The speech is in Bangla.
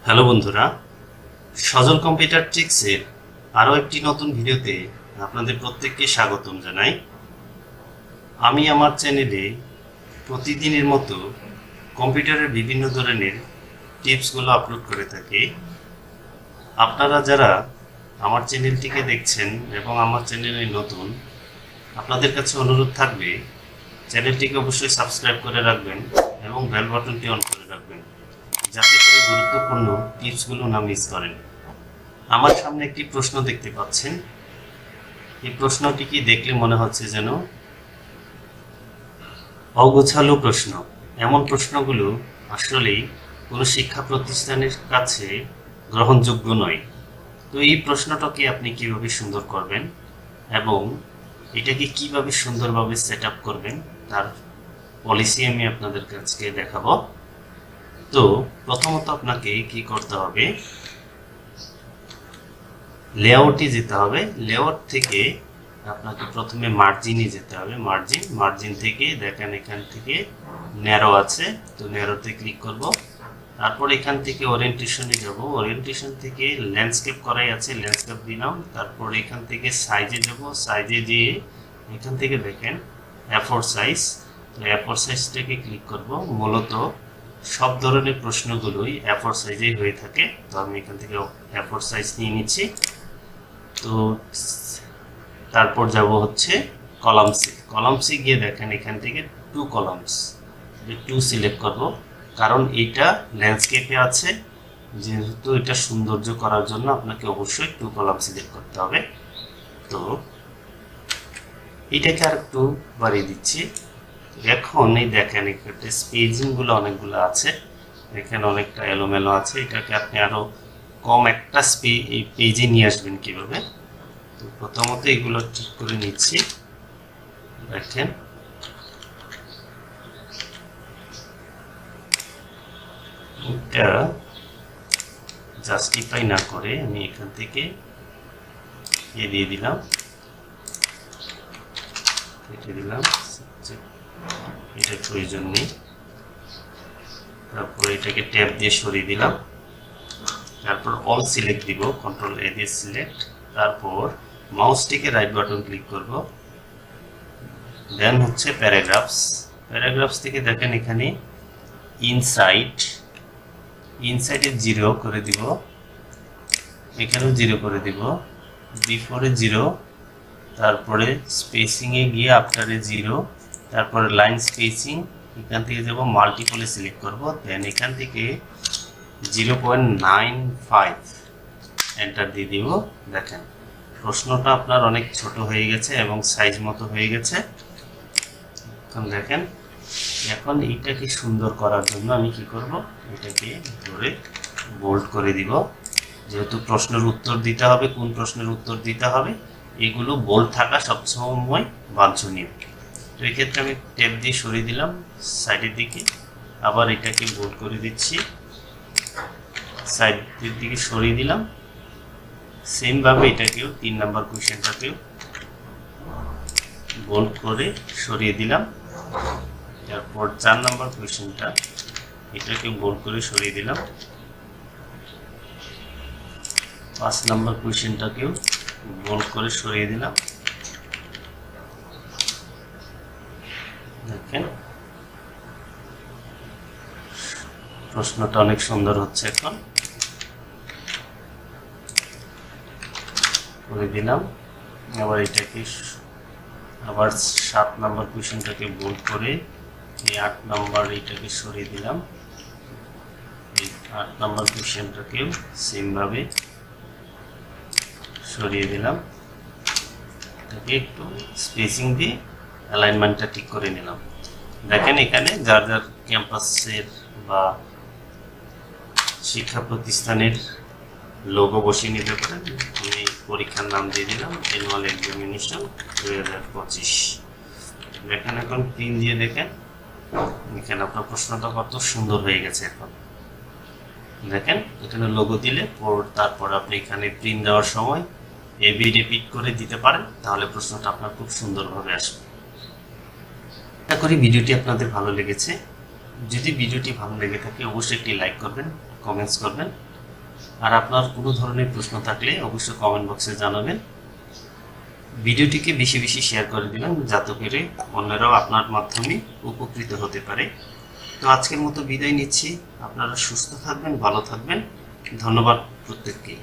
হ্যালো বন্ধুরা, সজল কম্পিউটার ট্রিক্সের আরও একটি নতুন ভিডিওতে আপনাদের প্রত্যেককে স্বাগতম জানাই। আমি আমার চ্যানেলে প্রতিদিনের মতো কম্পিউটারের বিভিন্ন ধরনের টিপসগুলো আপলোড করে থাকি। আপনারা যারা আমার চ্যানেলটিকে দেখছেন এবং আমার চ্যানেলে নতুন, আপনাদের কাছে অনুরোধ থাকবে চ্যানেলটিকে অবশ্যই সাবস্ক্রাইব করে রাখবেন এবং বেল বাটনটি অন করে রাখবেন, যাতে করে গুরুত্বপূর্ণ টিপসগুলো না মিস করেন। আমার সামনে একটি প্রশ্ন দেখতে পাচ্ছেন। এই প্রশ্নটি কি দেখলে মনে হচ্ছে যেন অগোছালো প্রশ্ন। এমন প্রশ্নগুলো আসলেই কোনো শিক্ষা প্রতিষ্ঠানের কাছে গ্রহণযোগ্য নয়। তো এই প্রশ্নটাকে আপনি কিভাবে সুন্দর করবেন এবং এটাকে কিভাবে সুন্দরভাবে সেট আপ করবেন তার পলিসি আমি আপনাদের কাছে দেখাবো। তো প্রথমত আপনাকে কি করতে হবে, লেআউটে যেতে হবে। লেআউট থেকে আপনাকে প্রথমে মার্জিনে যেতে হবে। মার্জিন থেকে দেখেন এখান থেকে ন্যারো আছে, তো ন্যারোতে ক্লিক করব। তারপর এখান থেকে ওরিয়েন্টেশনে যাব। ওরিয়েন্টেশন থেকে ল্যান্ডস্কেপ করাই আছে, ল্যান্ডস্কেপ দিলাম। তারপর এখান থেকে সাইজে যাব। সাইজে যেয়ে এখান থেকে দেখেন A4 সাইজ, তো A4 সাইজটাকে ক্লিক করব। মূলত সব ধরনের প্রশ্নগুলোই A4 সাইজেই হয়ে থাকে, তো আমি এখান থেকে A4 সাইজ নিয়ে নিচ্ছি। তো তারপর যাব হচ্ছে কলামসে গিয়ে দেখেন এখান থেকে 2 কলামস, 2 সিলেক্ট করব, কারণ এটা ল্যান্ডস্কেপে আছে, যেহেতু এটা সৌন্দর্য করার জন্য আপনাকে অবশ্যই 2 কলাম সিলেক্ট করতে হবে। তো এটাকে আর একটু বাড়িয়ে দিচ্ছি। এখন এই দেখেন এখানে স্পেসিংগুলো অনেকগুলো আছে, এখানে অনেকটা এলোমেলো আছে। এটাকে আপনি আরও কম একটা এই পেজে নিয়ে আসবেন কিভাবে। তো প্রথমত এগুলো ঠিক করে নিচ্ছি। দেখেন এটা জাস্টিফাই না করে আমি এখান থেকে দিয়ে দিলাম, কেটে দিলাম, এটার প্রয়োজন নেই। তারপর এটাকে ট্যাব দিয়ে সরিয়ে দিলাম। তারপর অল সিলেক্ট দিব, কন্ট্রোল A দিয়ে সিলেক্ট। তারপর মাউসটিকে রাইট বাটন ক্লিক করব। দেন হচ্ছে প্যারাগ্রাফস থেকে দেখেন এখানে ইনসাইডে 0 করে দিব, এখানেও 0 করে দিব, বিফোরে 0, তারপরে স্পেসিংয়ে গিয়ে আফটারে 0, তারপরে লাইন স্পেসিং এখান থেকে যাব, মাল্টিপলে সিলেক্ট করব। দেন এখান থেকে 0.95 এন্টার দিয়ে দিব। দেখেন প্রশ্নটা আপনার অনেক ছোট হয়ে গেছে এবং সাইজ মতো হয়ে গেছে। এখন দেখেন, এখন এইটাকে সুন্দর করার জন্য আমি কি করব, এটাকে ধরে বোল্ড করে দিব। যেহেতু প্রশ্নের উত্তর দিতে হবে, কোন প্রশ্নের উত্তর দিতে হবে এগুলো বোল্ড থাকা সবসময় বাঞ্ছনীয়। তো এক্ষেত্রে আমি ট্যাব দিয়ে সরিয়ে দিলাম সাইডের দিকে, আবার এটাকে বোল্ড করে দিচ্ছি, সাইডের দিকে সরিয়ে দিলাম। সেমভাবে এটাকেও 3 নাম্বার কোয়েশ্চেনটাকেও বোল্ড করে সরিয়ে দিলাম। তারপর 4 নাম্বার কোয়েশ্চেনটা এটাকে বোল্ড করে সরিয়ে দিলাম। 5 নাম্বার কোয়েশ্চেনটাকেও বোল্ড করে সরিয়ে দিলাম। দেখেন প্রশ্নটা অনেক সুন্দর হচ্ছে। এখন করে দিলাম। আবার এটাকে আবার 7 নাম্বার কোয়েশ্চেনটাকে বোল্ড করে এই 8 নাম্বার এটাকে সরিয়ে দিলাম। এই 8 নাম্বার কোয়েশ্চেনটাকেও সেমভাবে সরিয়ে দিলাম। এটাকে একটু স্পেসিং দিয়ে অ্যালাইনমেন্টটা ঠিক করে নিলাম। দেখেন এখানে যার যার ক্যাম্পাসের বা শিক্ষা প্রতিষ্ঠানের লোগো বসিয়ে নিতে পারেন। আমি পরীক্ষার নাম দিয়ে দিলাম অ্যানুয়াল এক্সামিনেশন 2025। দেখেন এখন প্রিন্ট দিয়ে দেখেন এখানে আপনার প্রশ্নটা কত সুন্দর হয়ে গেছে। এখন দেখেন এখানে লোগো দিলে তারপর আপনি এখানে প্রিন্ট দেওয়ার সময় এবি রিপিট করে দিতে পারেন, তাহলে প্রশ্নটা আপনার খুব সুন্দরভাবে আসবে। আশা করি ভিডিওটি আপনাদের ভালো লেগেছে। যদি ভিডিওটি ভালো লেগে থাকে অবশ্যই একটি লাইক করবেন, কমেন্টস করবেন আর আপনার কোনো ধরনের প্রশ্ন থাকলে অবশ্যই কমেন্ট বক্সে জানাবেন। ভিডিওটিকে বেশি বেশি শেয়ার করে দিবেন যাতে করে অন্যরাও আপনার মাধ্যমে উপকৃত হতে পারে। তো আজকের মতো বিদায় নিচ্ছি। আপনারা সুস্থ থাকবেন, ভালো থাকবেন। ধন্যবাদ প্রত্যেককে।